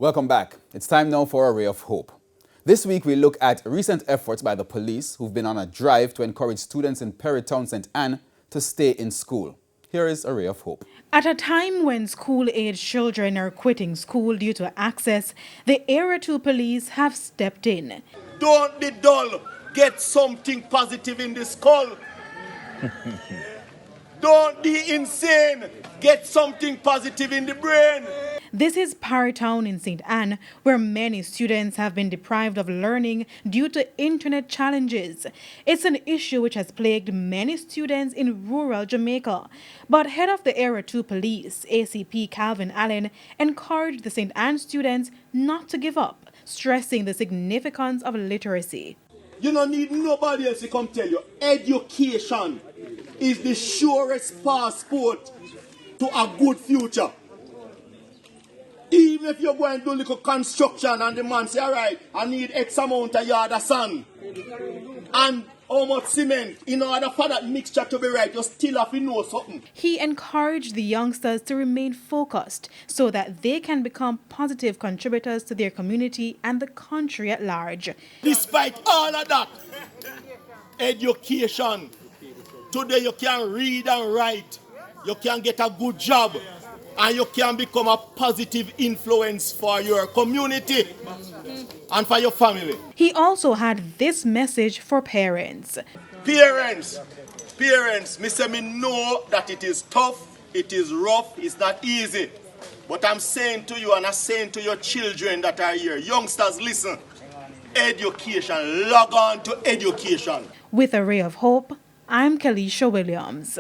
Welcome back. It's time now for a ray of hope. This week we look at recent efforts by the police who've been on a drive to encourage students in Perrytown St. Anne to stay in school. Here is a ray of hope. At a time when school-age children are quitting school due to access, the Area 2 police have stepped in. Don't be dull. Get something positive in the skull. Don't be insane. Get something positive in the brain. This is Perrytown in St. Anne, where many students have been deprived of learning due to internet challenges. It's an issue which has plagued many students in rural Jamaica. But head of the Area 2 Police, ACP Calvin Allen, encouraged the St. Anne students not to give up, stressing the significance of literacy. You don't need nobody else to come tell you. Education is the surest passport to a good future. Even if you're going to do little construction and the man say, all right, I need X amount of yard of sand and how much cement, in order for that mixture to be right, you still have to know something. He encouraged the youngsters to remain focused so that they can become positive contributors to their community and the country at large. Despite all of that, education. Today you can read and write, you can get a good job, and you can become a positive influence for your community and for your family. He also had this message for parents. Parents, me say me know that it is tough, it is rough, it's not easy. But I'm saying to you and I'm saying to your children that are here, youngsters, listen, education, log on to education. With a ray of hope, I'm Kelisha Williams.